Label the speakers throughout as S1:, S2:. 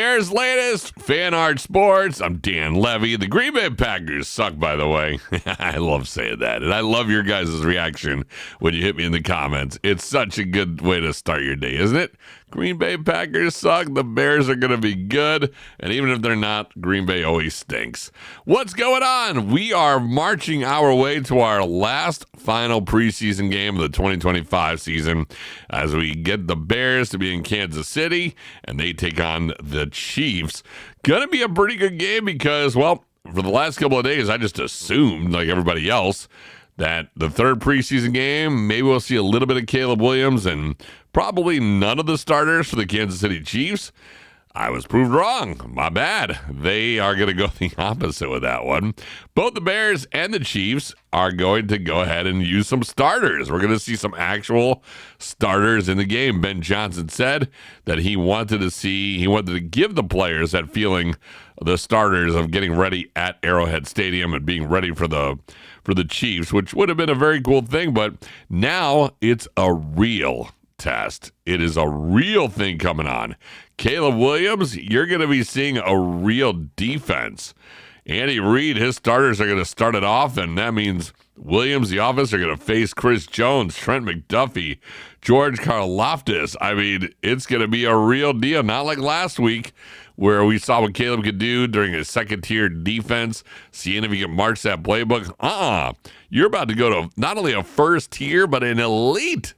S1: Here's latest Fan Art Sports. I'm Dan Levy. The Green Bay Packers suck, by the way. I love saying that. And I love your guys' reaction when you hit me in the comments. It's such a good way to start your day, isn't it? Green Bay Packers suck. The Bears are going to be good. And even if they're not, Green Bay always stinks. What's going on? We are marching our way to our last final preseason game of the 2025 season as we get the Bears to be in Kansas City and they take on the Chiefs. Gonna be a pretty good game because, well, for the last couple of days, I just assumed, like everybody else, that the third preseason game, maybe we'll see a little bit of Caleb Williams and probably none of the starters for the Kansas City Chiefs. I was proved wrong. My bad. They are going to go the opposite with that one. Both the Bears and the Chiefs are going to go ahead and use some starters. We're going to see some actual starters in the game. Ben Johnson said that he wanted to give the players that feeling, the starters, of getting ready at Arrowhead Stadium and being ready for the Chiefs, which would have been a very cool thing. But now it's a real test. It is a real thing coming on. Caleb Williams, you're going to be seeing a real defense. Andy Reid, his starters are going to start it off, and that means Williams, the offense, are going to face Chris Jones, Trent McDuffie, George Karlaftis. I mean, it's going to be a real deal, not like last week where we saw what Caleb could do during his second-tier defense, seeing if he can march that playbook. You're about to go to not only a first tier, but an elite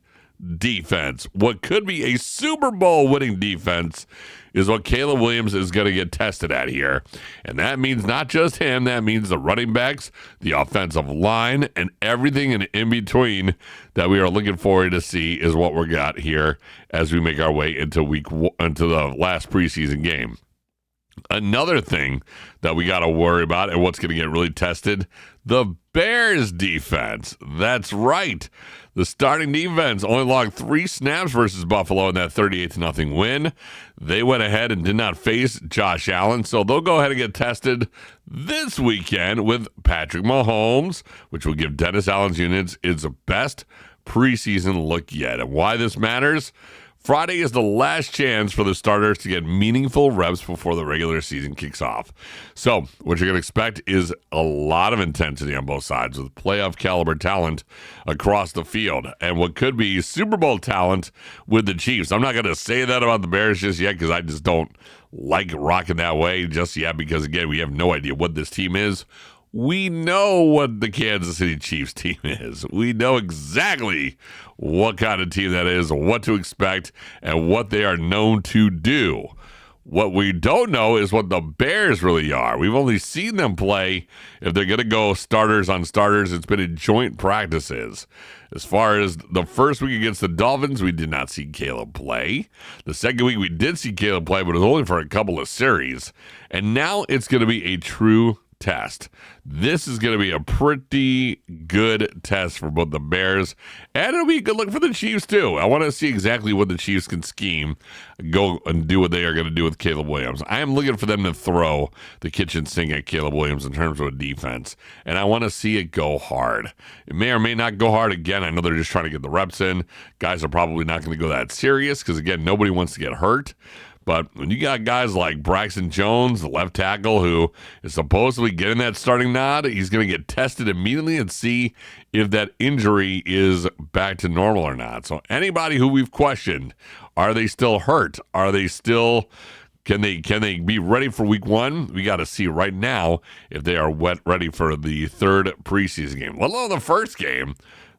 S1: defense. What could be a Super Bowl winning defense is what Caleb Williams is going to get tested at here. And that means not just him, that means the running backs, the offensive line, and everything in between that we are looking forward to see is what we got here as we make our way into the last preseason game. Another thing that we got to worry about and what's going to get really tested, the Bears defense. That's right. The starting defense only logged 3 snaps versus Buffalo in that 38-0 win. They went ahead and did not face Josh Allen, so they'll go ahead and get tested this weekend with Patrick Mahomes, which will give Dennis Allen's units its best preseason look yet. And why this matters? Friday is the last chance for the starters to get meaningful reps before the regular season kicks off. So what you're going to expect is a lot of intensity on both sides with playoff caliber talent across the field and what could be Super Bowl talent with the Chiefs. I'm not going to say that about the Bears just yet because I just don't like rocking that way just yet because, again, we have no idea what this team is. We know what the Kansas City Chiefs team is. We know exactly what kind of team that is, what to expect, and what they are known to do. What we don't know is what the Bears really are. We've only seen them play. If they're going to go starters on starters, it's been in joint practices. As far as the first week against the Dolphins, we did not see Caleb play. The second week, we did see Caleb play, but it was only for a couple of series. And now it's going to be a true test. This is going to be a pretty good test for both the Bears, and it'll be a good look for the Chiefs too. I want to see exactly what the Chiefs can scheme, go and do what they are going to do with Caleb Williams. I am looking for them to throw the kitchen sink at Caleb Williams in terms of a defense, and I want to see it go hard. It may or may not go hard again. I know they're just trying to get the reps in. Guys are probably not going to go that serious because, again, nobody wants to get hurt. But when you got guys like Braxton Jones, the left tackle, who is supposedly getting that starting nod, he's going to get tested immediately and see if that injury is back to normal or not. So anybody who we've questioned, are they still hurt? Are they still, can they be ready for week one? We got to see right now if they are ready for the third preseason game, let alone the first game.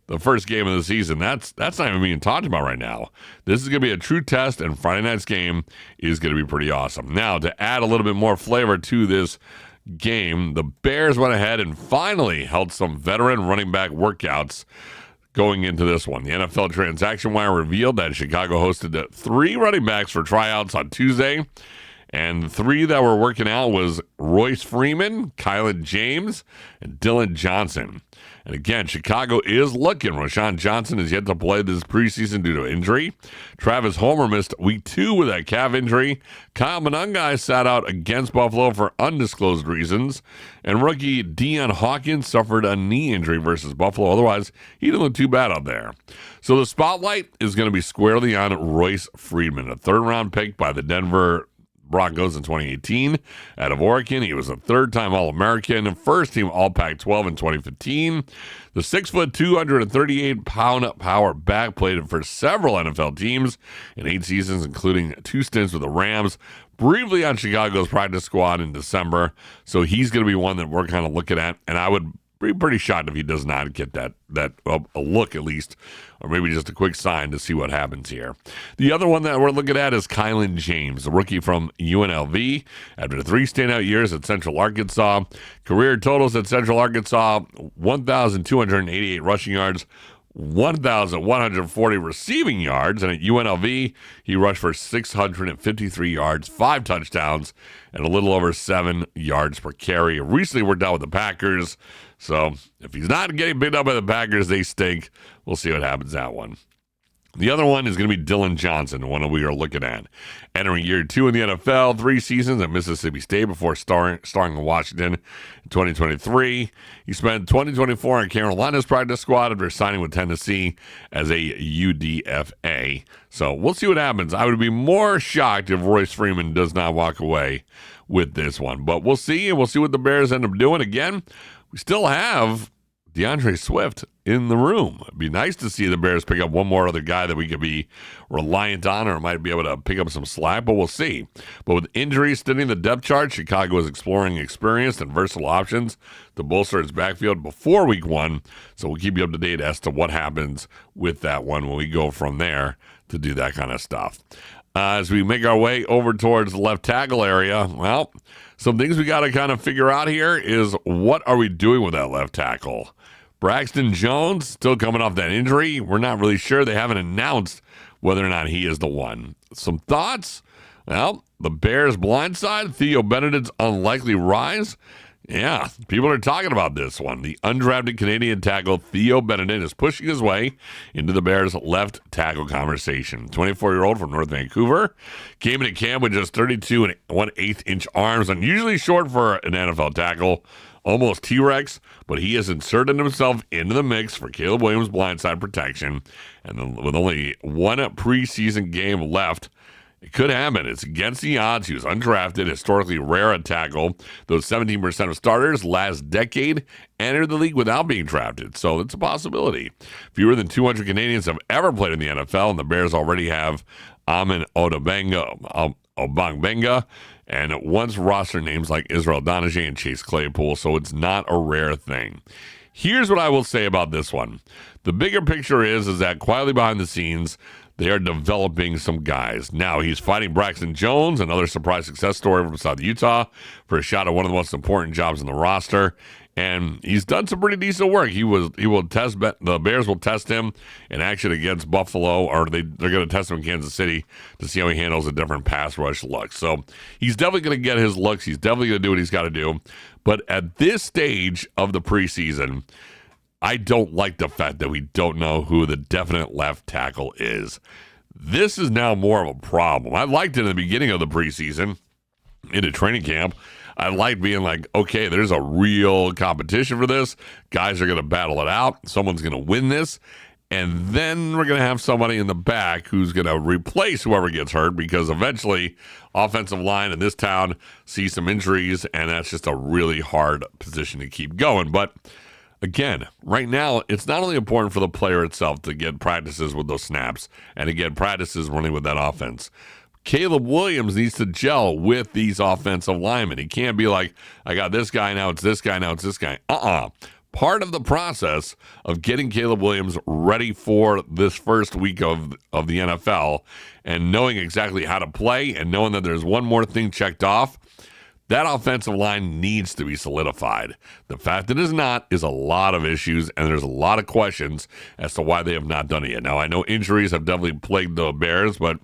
S1: The first game of the season, that's not even being talked about right now. This is going to be a true test, and Friday night's game is going to be pretty awesome. Now, to add a little bit more flavor to this game, the Bears went ahead and finally held some veteran running back workouts going into this one. The NFL Transaction Wire revealed that Chicago hosted 3 running backs for tryouts on Tuesday, and the 3 that were working out was Royce Freeman, Kylan James, and Dylan Johnson. And again, Chicago is looking. Rashawn Johnson is yet to play this preseason due to injury. Travis Homer missed week 2 with that calf injury. Kyle Monangai sat out against Buffalo for undisclosed reasons. And rookie Deion Hawkins suffered a knee injury versus Buffalo. Otherwise, he didn't look too bad out there. So the spotlight is going to be squarely on Royce Freeman, a third-round pick by the Denver Broncos in 2018. Out of Oregon, he was a third-time All-American, first-team All-Pac-12 in 2015. The 6'2", 238-pound power back played for several NFL teams in 8 seasons, including 2 stints with the Rams, briefly on Chicago's practice squad in December. So he's going to be one that we're kind of looking at, and I would be pretty shocked if he does not get that a look at least, or maybe just a quick sign to see what happens here. The other one that we're looking at is Kylan James, a rookie from UNLV. After 3 standout years at Central Arkansas, career totals at Central Arkansas, 1,288 rushing yards, 1,140 receiving yards, and at UNLV, he rushed for 653 yards, 5 touchdowns, and a little over 7 yards per carry. Recently worked out with the Packers, so if he's not getting picked up by the Packers, they stink. We'll see what happens that one. The other one is going to be Dylan Johnson, one that we are looking at. Entering year 2 in the NFL, 3 seasons at Mississippi State before starring in Washington in 2023. He spent 2024 on Carolina's practice squad after signing with Tennessee as a UDFA. So we'll see what happens. I would be more shocked if Royce Freeman does not walk away with this one. But we'll see, and we'll see what the Bears end up doing. Again, we still have DeAndre Swift in the room. It'd be nice to see the Bears pick up one more other guy that we could be reliant on, or might be able to pick up some slack, but we'll see. But with injuries sitting the depth chart, Chicago is exploring experienced and versatile options to bolster its backfield before week 1. So we'll keep you up to date as to what happens with that one when we go from there to do that kind of stuff. As we make our way over towards the left tackle area, well, some things we got to kind of figure out here is what are we doing with that left tackle? Braxton Jones, still coming off that injury. We're not really sure. They haven't announced whether or not he is the one. Some thoughts? Well, the Bears' blindside, Theo Benedict's unlikely rise. Yeah, people are talking about this one. The undrafted Canadian tackle Theo Benedict is pushing his way into the Bears' left tackle conversation. 24-year-old from North Vancouver came into camp with just 32 and 1/8 inch arms, unusually short for an NFL tackle, almost T-Rex, but he has inserted himself into the mix for Caleb Williams' blindside protection. And then with only one preseason game left, it could happen. It's against the odds. He was undrafted, historically rare at tackle. Those 17% of starters last decade entered the league without being drafted, so it's a possibility. Fewer than 200 Canadians have ever played in the NFL, and the Bears already have Amin Obangbenga, and once roster names like Israel Donahue and Chase Claypool, so it's not a rare thing. Here's what I will say about this one. The bigger picture is that quietly behind the scenes, they are developing some guys. Now, he's fighting Braxton Jones, another surprise success story from South Utah, for a shot at one of the most important jobs in the roster. And he's done some pretty decent work. The Bears will test him in action against Buffalo, or they're going to test him in Kansas City to see how he handles a different pass rush look. So he's definitely going to get his looks. He's definitely going to do what he's got to do. But at this stage of the preseason, I don't like the fact that we don't know who the definite left tackle is. This is now more of a problem. I liked it in the beginning of the preseason, into training camp. I liked being like, okay, there's a real competition for this. Guys are going to battle it out. Someone's going to win this. And then we're going to have somebody in the back who's going to replace whoever gets hurt, because eventually offensive line in this town sees some injuries, and that's just a really hard position to keep going. But again, right now, it's not only important for the player itself to get practices with those snaps and to get practices running with that offense. Caleb Williams needs to gel with these offensive linemen. He can't be like, I got this guy, now it's this guy, now it's this guy. Part of the process of getting Caleb Williams ready for this first week of the NFL and knowing exactly how to play and knowing that there's one more thing checked off, that offensive line needs to be solidified. The fact that it is not is a lot of issues, and there's a lot of questions as to why they have not done it yet. Now, I know injuries have definitely plagued the Bears, but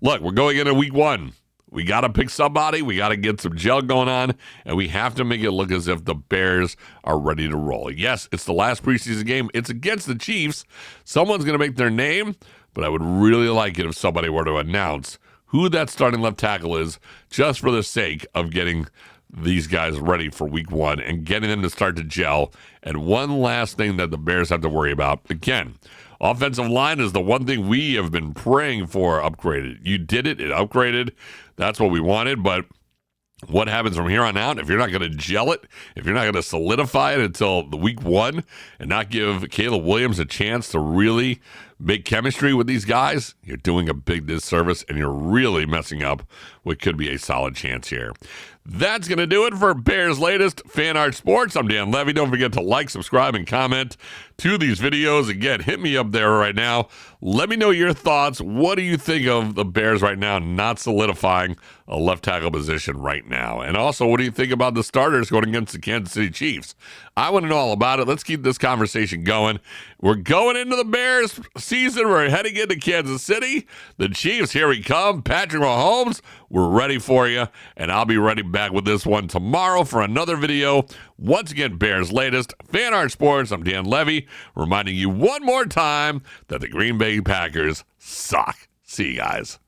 S1: look, we're going into week 1. We got to pick somebody. We got to get some gel going on, and we have to make it look as if the Bears are ready to roll. Yes, it's the last preseason game. It's against the Chiefs. Someone's going to make their name, but I would really like it if somebody were to announce who that starting left tackle is, just for the sake of getting these guys ready for week 1 and getting them to start to gel. And one last thing that the Bears have to worry about, again, Offensive line is the one thing we have been praying for upgraded. You did it. It upgraded. That's what we wanted. But what happens from here on out, if you're not going to gel it, if you're not going to solidify it until the week 1 and not give Caleb Williams a chance to really make chemistry with these guys, you're doing a big disservice and you're really messing up what could be a solid chance here. That's going to do it for Bears Latest Fan Art Sports. I'm Dan Levy. Don't forget to like, subscribe, and comment to these videos. Again, hit me up there right now. Let me know your thoughts. What do you think of the Bears right now not solidifying a left tackle position right now? And also, what do you think about the starters going against the Kansas City Chiefs? I want to know all about it. Let's keep this conversation going. We're going into the Bears season. We're heading into Kansas City. The Chiefs, here we come. Patrick Mahomes, we're ready for you. And I'll be ready back with this one tomorrow for another video. Once again, Bears Latest Fan Art Sports. I'm Dan Levy, reminding you one more time that the Green Bay Packers suck. See you guys.